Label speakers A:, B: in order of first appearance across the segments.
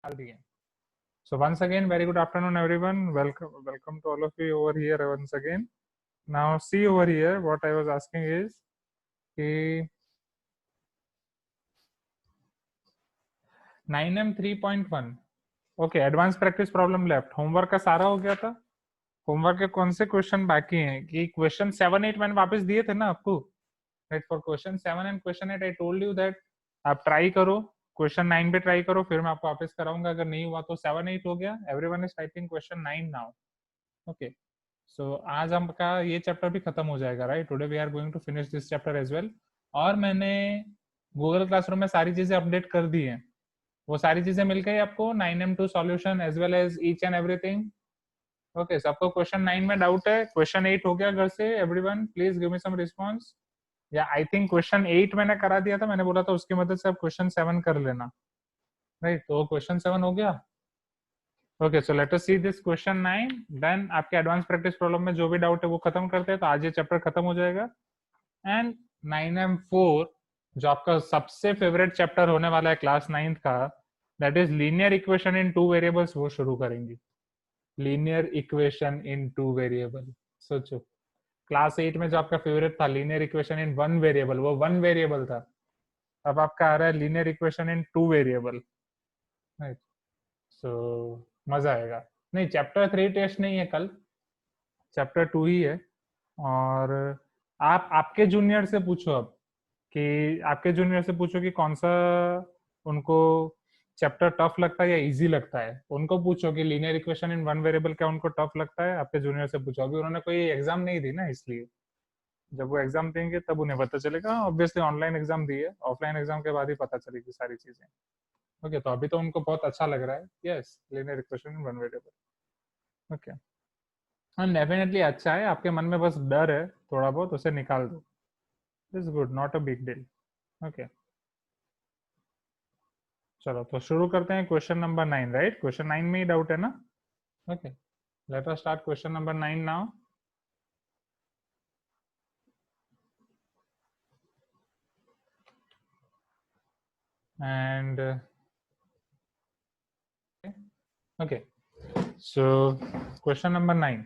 A: डाल दिए. So once again, very good afternoon, everyone. Welcome to all of you over here once again. Now, see over here. What I was asking is, कि 9M 3.1. Okay, advance practice problem left. Homework का सारा हो गया था. Homework के कौन से question बाकी हैं? कि क्वेश्चन 7-8 मैंने वापस दिए थे ना आपको. Right, for question 7 and question 8 I told you that आप ट्राई करो. क्वेश्चन 9 पे ट्राई करो, फिर मैं आपको वापस कराऊंगा. अगर नहीं हुआ तो 7-8 हो गया. Everyone is typing question 9 now. Okay, so आज हमका ये चैप्टर भी खत्म हो जाएगा. Right, today we are going to finish this chapter as well. और मैंने गूगल क्लासरूम में सारी चीजें अपडेट कर दी हैं. वो सारी चीजें मिल गई आपको. 9M2 solution as well as each and everything. Okay, सबको क्वेश्चन 9 में डाउट है? क्वेश्चन 8 हो गया घर से? Everyone please give me some response. या आई थिंक क्वेश्चन 8 मैंने करा दिया था. मैंने बोला था उसकी मदद से आप क्वेश्चन 7 कर लेना. राइट, तो क्वेश्चन 7 हो गया. Okay, so let us see this question 9. Then आपके एडवांस प्रैक्टिस प्रॉब्लम में जो भी डाउट है वो खत्म करते हैं. तो आज ये चैप्टर खत्म हो जाएगा. एंड 9M4 जो आपका सबसे फेवरेट चैप्टर होने वाला है क्लास 9th का, that is linear equation in 2 variables, वो शुरू करेंगे. Linear equation in 2 variable. सोचो, क्लास 8 में जो आपका फेवरेट था लीनियर इक्वेशन इन 1 वेरिएबल, वो 1 वेरिएबल था. अब आपका आ रहा है linear equation in 2 variable. Right, so मजा आएगा. नहीं, चैप्टर 3 टेस्ट नहीं है कल, चैप्टर 2 ही है. और आप आपके जूनियर से पूछो अब, कि आपके जूनियर से पूछो कि कौन सा उनको चैप्टर टफ लगता है या इजी लगता है. उनको पूछो कि लीनियर इक्वेशन इन 1 वेरिएबल क्या उनको टफ लगता है. आपके जूनियर से पूछो. अभी उन्होंने कोई एग्जाम नहीं दी ना, इसलिए जब वो एग्जाम देंगे तब उन्हें पता चलेगा. ऑब्वियसली ऑनलाइन एग्जाम दी है, ऑफलाइन एग्जाम के बाद ही पता चलेगी सारी चीजें. ओके, तो अभी तो उनको बहुत अच्छा लग रहा है. यस, लीनियर इक्वेशन इन 1 वेरिएबल. ओके, हाँ डेफिनेटली अच्छा है. आपके मन में बस डर है थोड़ा बहुत, उसे निकाल दो. It's good, not a big deal. Okay, चलो तो शुरू करते हैं. Question number 9. राइट, क्वेश्चन 9 में ही डाउट है ना. Okay, let us start question number 9 now. And okay, so question number 9.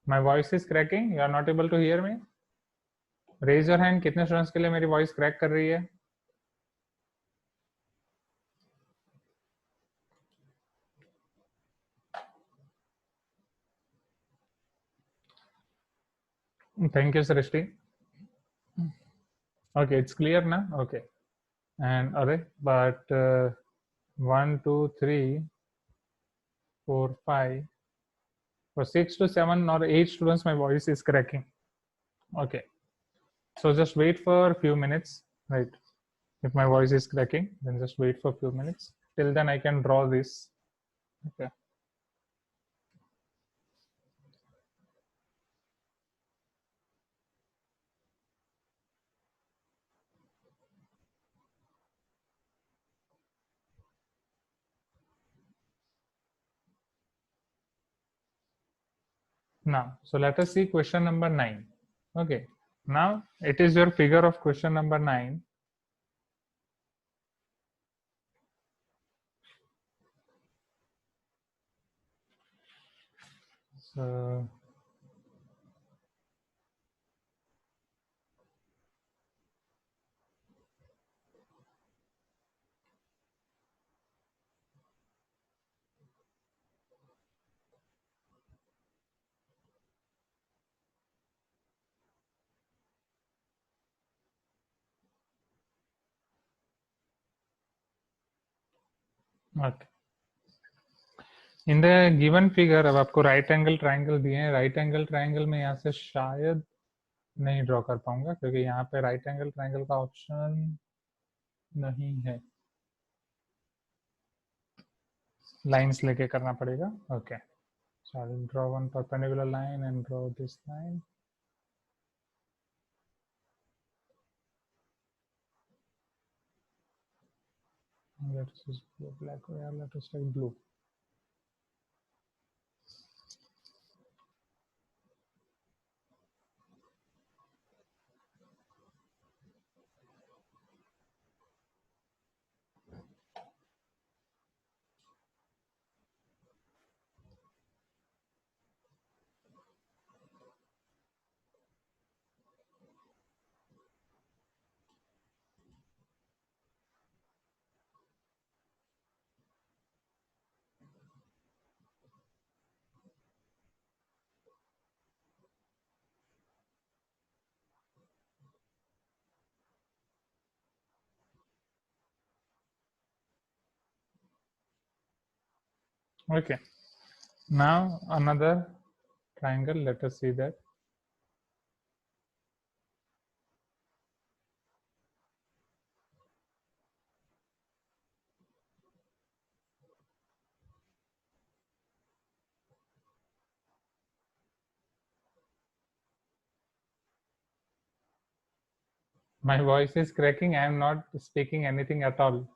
A: My voice is cracking, you are not able to hear me. Raise your hand, कितने students के लिए मेरी voice crack कर रही है. Thank you Srishti. Okay, it's clear ना. Okay, and अरे but 1 2 3 4 5 for 6 to 7 or 8 students my voice is cracking. Okay, so just wait for a few minutes. Right, if my voice is cracking, then just wait for a few minutes. Till then I can draw this. Okay, now so let us see question number 9. Okay, now it is your figure of question number 9. So okay, in the given figure अब आपको right angle triangle दिए हैं. Right angle triangle में यहाँ से शायद नहीं draw कर पाऊंगा, क्योंकि यहाँ पे राइट एंगल ट्राइंगल का ऑप्शन नहीं है. लाइंस लेके करना पड़ेगा. Okay, so I'll draw one perpendicular line and draw this line. Let's just go black. Yeah, let us take blue. Okay. Now another triangle. Let us see that. My voice is cracking. I am not speaking anything at all.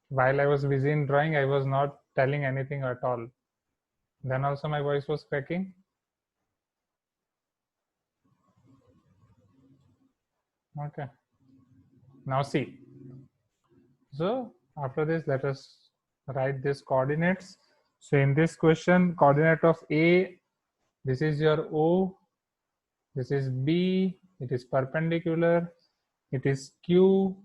A: While I was busy in drawing, I was not telling anything at all. Then also my voice was cracking. Okay. Now see. So after this, let us write this coordinates. So in this question, coordinate of A, this is your O, this is B, it is perpendicular, it is Q,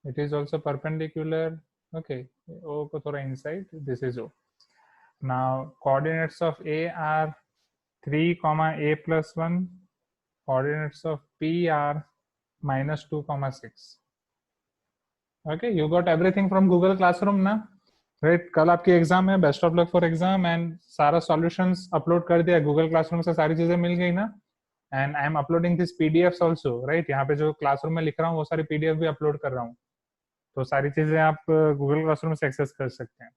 A: it is also perpendicular. Okay, O ko thoda inside, this is O. Now coordinates of A are 3 comma A plus 1, coordinates of P are minus 2 comma 6. Okay, you got everything from Google Classroom ना? Right कल आपकी exam है, best of luck for exam, and सारा solutions upload कर दिया Google classroom से, सारी चीजें मिल गई ना? And I am uploading this PDFs also, right? यहाँ पे जो क्लासरूम में लिख रहा हूँ वो सारी पीडीएफ भी अपलोड कर रहा हूँ, तो सारी चीजें आप गूगल क्लासरूम से एक्सेस कर सकते हैं.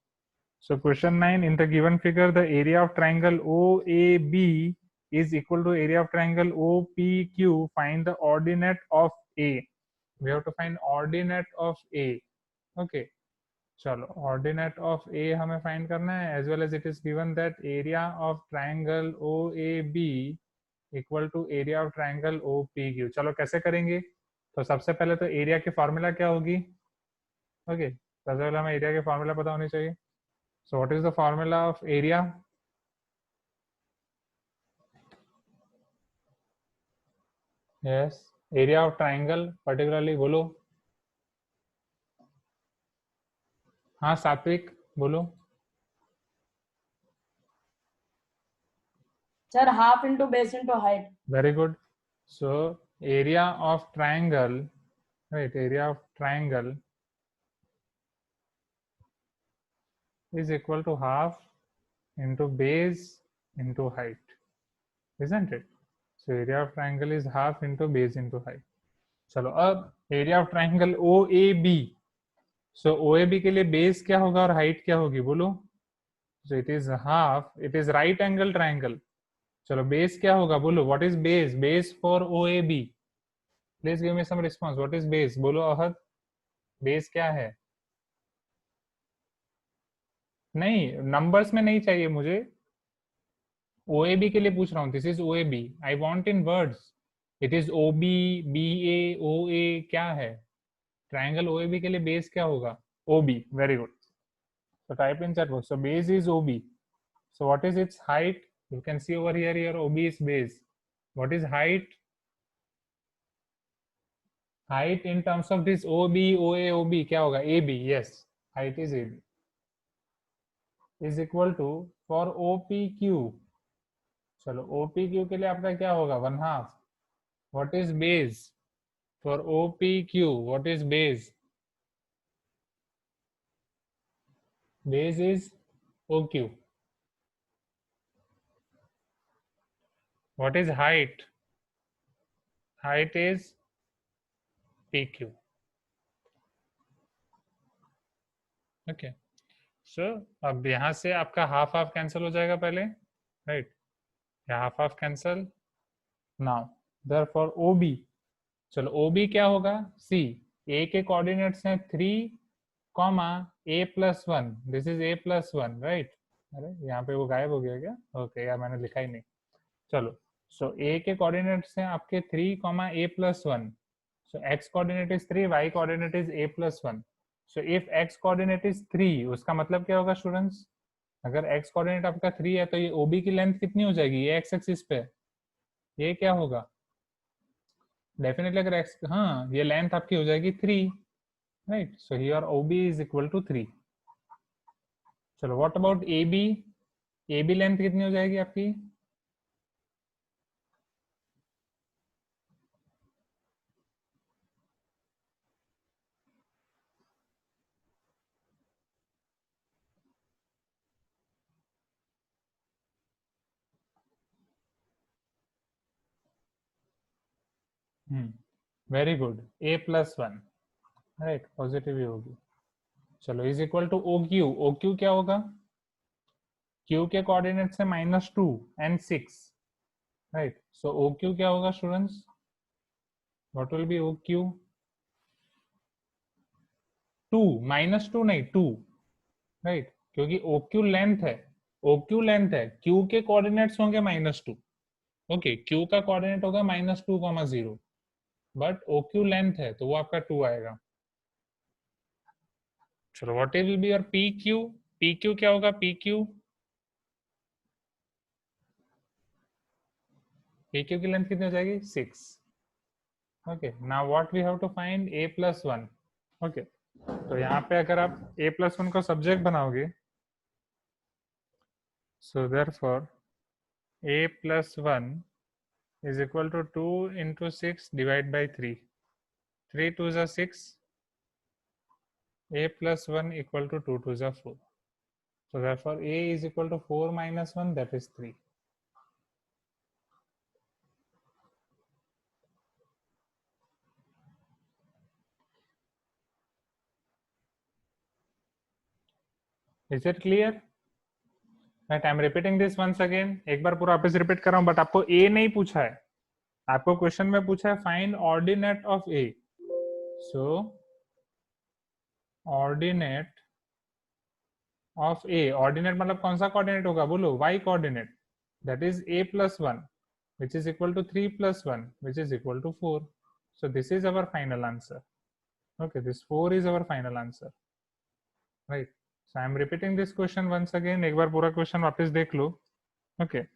A: So question 9, in the given figure, the area of triangle OAB is equal to area of triangle OPQ. Find the ordinate of A. We have to find ordinate of A. Okay. चलो ordinate of A हमें find करना है, as well as it is given that area of triangle O A B equal to area of triangle O P Q. चलो कैसे करेंगे? तो सबसे पहले तो एरिया की फॉर्मूला क्या होगी? ओके, सबसे पहले हमें एरिया की फॉर्मूला पता होनी चाहिए. So what is the formula of area? Yes, area of triangle particularly बोलो. हाँ सात्विक बोलो.
B: Sir, half into base into height.
A: Very good. So area of triangle, right? Area of triangle is equal to half into base into height, isn't it? So area of triangle is half into base into height. चलो अब area of triangle OAB. So OAB के लिए base क्या होगा और height क्या होगी बोलो? So it is half. It is right angle triangle. चलो base क्या होगा बोलो? What is base? Base for OAB. Please give me some response. What is base? बोलो अहद. Base क्या है? नहीं, नंबर्स में नहीं चाहिए मुझे. OAB के लिए पूछ रहा हूँ. This is OAB. I want in words. It is OB, BA, OA क्या है? ट्राइंगल OAB के लिए बेस क्या होगा? OB. Very good. So type in chat box. So base is OB. So what is its height? You can see over here, your OB is base. What is height? Height in terms of this OB, OA, OB क्या होगा? AB. Yes, height is AB. Is equal to for OPQ. चलो OPQ के लिए आपका क्या होगा? 1/2. What is base? For OPQ, what is base? Base is OQ. What is height? Height is PQ. Okay. So अब यहाँ से आपका हाफ हाफ कैंसिल हो जाएगा पहले, right? Half half cancel. Now therefore OB. चलो OB क्या होगा? सी, ए के कोऑर्डिनेट्स हैं 3 comma A+1. This is A+1, right? अरे यहाँ पे वो गायब हो गया क्या? ओके यार, मैंने लिखा ही नहीं. चलो, सो ए के कोऑर्डिनेट्स हैं आपके 3 comma A+1. So x coordinate is 3, y coordinate is A+1. So if x coordinate is 3, उसका मतलब क्या होगा स्टूडेंट्स? अगर x कोऑर्डिनेट आपका 3 है तो ये OB की लेंथ कितनी हो जाएगी? ये x एक्सिस पे, ये क्या होगा? डेफिनेटली अगर x, हाँ, ये लेंथ आपकी हो जाएगी 3, right? So here OB is equal to 3. चलो what about AB? AB length कितनी हो जाएगी आपकी? Very good, a plus one, right, positive ही होगी। चलो is equal to O Q, O Q क्या होगा, q के कोऑर्डिनेट से -2 and 6, राइट, सो ओ क्यू क्या होगा students, what will be O Q, 2, -2 नहीं 2, राइट, क्योंकि ओ क्यू लेंथ है, ओ क्यू लेंथ है, q के कोऑर्डिनेट्स होंगे -2, ओके, q का कोऑर्डिनेट होगा -2, 0, बट ओ क्यू लेंथ है तो वो आपका 2 आएगा। चलो what will be your P Q, P Q क्या होगा, पी क्यू, पी क्यू की लेंथ कितनी हो जाएगी 6, okay, now what we have to find a plus one, okay, तो यहाँ पे अगर आप a प्लस वन को सब्जेक्ट बनाओगे, so therefore a plus one is equal to 2 into 6 divided by 3, 3 2s are 6, a plus 1 equal to 2 2s are 4, so therefore a is equal to 4 minus 1, that is 3. Is it clear? Right, I am repeating this once again, एक बार पूरा वापस repeat कर रहा हूँ, but आपको a नहीं पूछा है, आपको क्वेश्चन में पूछा है find ordinate of a, so ordinate of a, ordinate मतलब कौन सा कोऑर्डिनेट होगा, बोलो y coordinate, that is a plus 1 which is equal to 3 plus 1 which is equal to 4, so this is our final answer, okay, this 4 is our final answer, right, so I am repeating this question once again, एक बार पूरा question वापस देख लो, okay,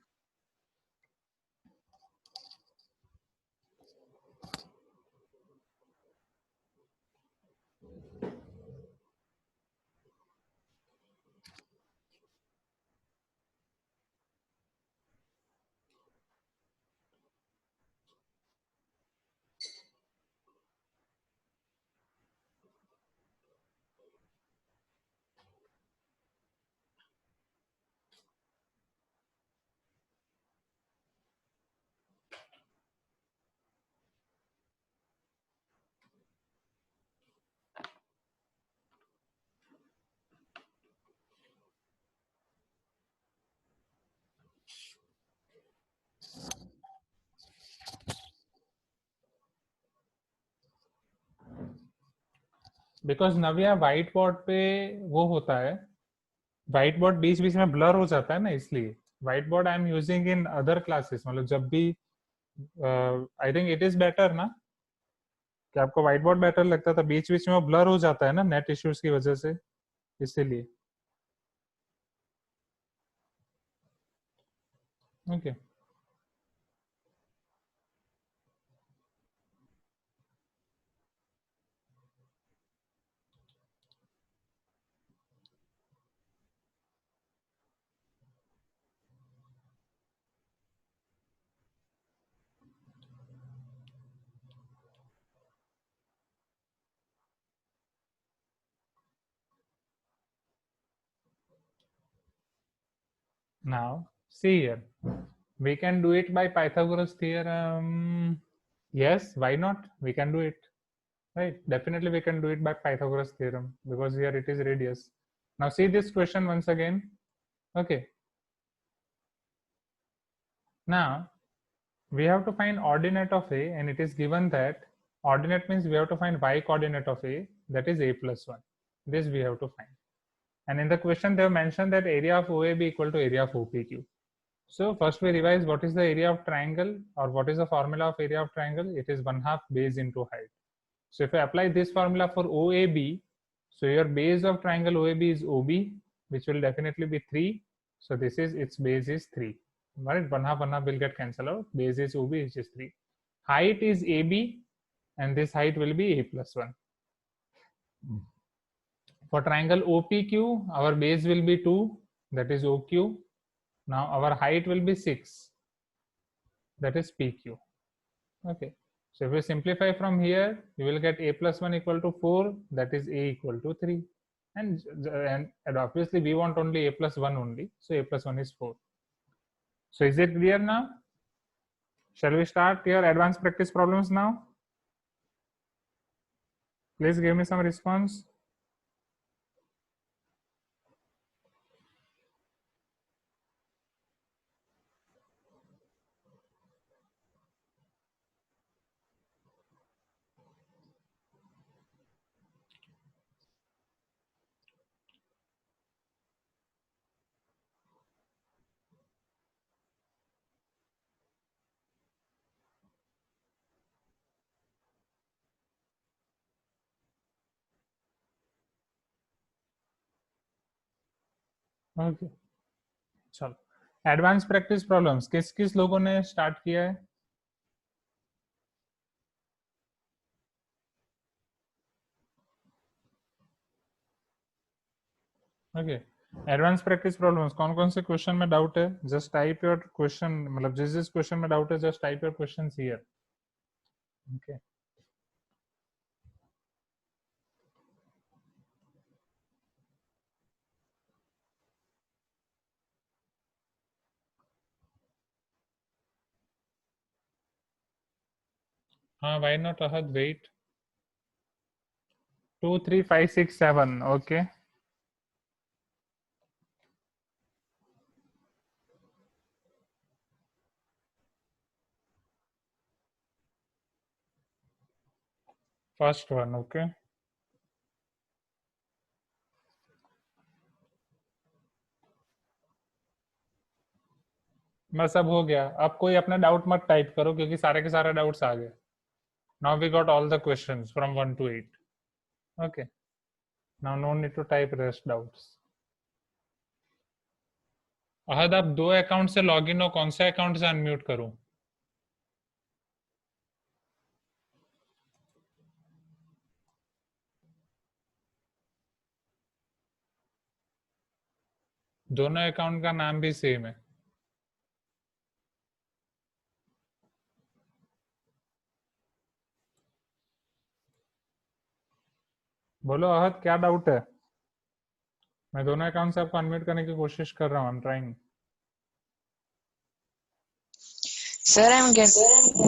A: because Navya white board पे वो होता है, white board बीच बीच में blur हो जाता है ना, इसलिए white board I am using in other classes, मतलब जब भी I think it is better ना, कि आपको व्हाइट बोर्ड बेटर लगता था, बीच बीच में वो ब्लर हो जाता है ना नेट इश्यूज की वजह से, इसीलिए, okay, now see here, we can do it by Pythagoras theorem, yes, why not, we can do it, right, definitely we can do it by Pythagoras theorem, because here it is radius. Now see this question once again, okay, now we have to find ordinate of a, and it is given that ordinate means we have to find y coordinate of a, that is a plus 1, this we have to find, and in the question they have mentioned that area of OAB equal to area of OPQ. So first we revise what is the area of triangle, or what is the formula of area of triangle, it is 1/2 base into height. So if I apply this formula for OAB, so your base of triangle OAB is OB, which will definitely be 3, so this is its base is 3, right, 1/2 will get cancelled out, base is OB, which is 3, height is AB, and this height will be a plus 1. For triangle OPQ, our base will be 2, that is OQ. Now our height will be 6, that is PQ. Okay, so if we simplify from here, you will get a plus 1 equal to 4, that is a equal to 3, and obviously we want only a plus 1 only, so a plus 1 is 4. So is it clear now? Shall we start your advanced practice problems now? Please give me some response. Okay. चलो advance practice problems किस किस लोगों ने start किया है? Okay, advance practice problems कौन कौन से क्वेश्चन में डाउट है? जस्ट टाइप योर क्वेश्चन, मतलब जिस जिस क्वेश्चन में डाउट है just type your questions here. Okay, हाँ, why not Ahad, wait. 2 3 5 6 7. Okay, first one. Okay, बस अब हो गया. अब कोई अपना डाउट मत टाइप करो क्योंकि सारे के सारे डाउट्स आ गए. Now we got all the questions from 1 to 8. Okay, now no need to type rest doubts. Ahad, आप दो अकाउंट से लॉगिन हो, कौन से अकाउंट से अनम्यूट करूं? दोनों अकाउंट का नाम भी सेम है. बोलो अहद, क्या डाउट है? मैं दोनों अकाउंट से आपको अनम्यूट करने की कोशिश कर रहा हूँ. I am trying.
C: Sir I am getting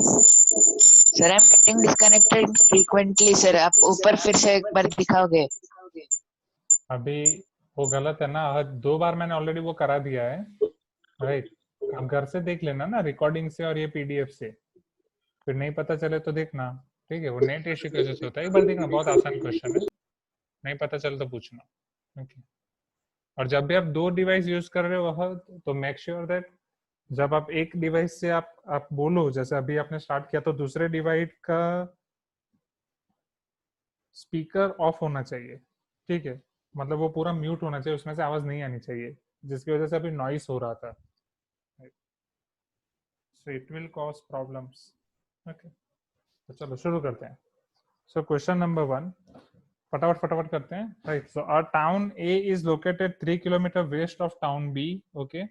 C: disconnected frequently sir. आप ऊपर फिर से एक बार दिखाओगे?
A: अभी वो गलत है ना अहद, 2 बार मैंने ऑलरेडी वो करा दिया है. राइट, आप घर से देख लेना ना रिकॉर्डिंग से और ये पीडीएफ से. फिर नहीं पता चले तो देखना. ठीक है, वो नेट इश्यू की वजह से होता है. एक बार देखना, बहुत आसान क्वेश्चन है. नहीं पता चले तो पूछना. ओके, और जब भी आप 2 डिवाइस यूज कर रहे हो अहद, तो मेक श्योर दैट जब आप एक डिवाइस से आप बोलो, जैसे अभी आपने स्टार्ट किया, तो दूसरे डिवाइस का स्पीकर ऑफ होना चाहिए. ठीक है, मतलब वो पूरा म्यूट होना चाहिए, उसमें से आवाज नहीं आनी चाहिए, जिसकी वजह से अभी नॉइस हो रहा था. So it will cause problems. Okay, तो चलो शुरू करते हैं. सो क्वेश्चन नंबर 1, फटाफट फटाफट करते हैं. Right, so a town A is located 3 kilometre west of town B. Okay,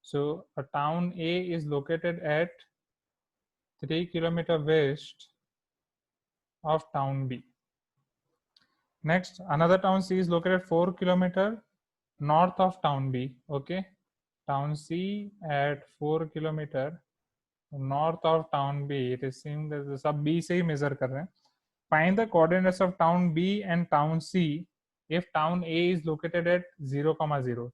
A: so a town A is located at 3 kilometer west of town B. Next, another town C is located 4 kilometer north of town B. Okay, town C at 4 kilometer north of town B. It is seen that सब B से ही measure कर रहे हैं. Find the coordinates of town B and town C if town A is located at 0, 0.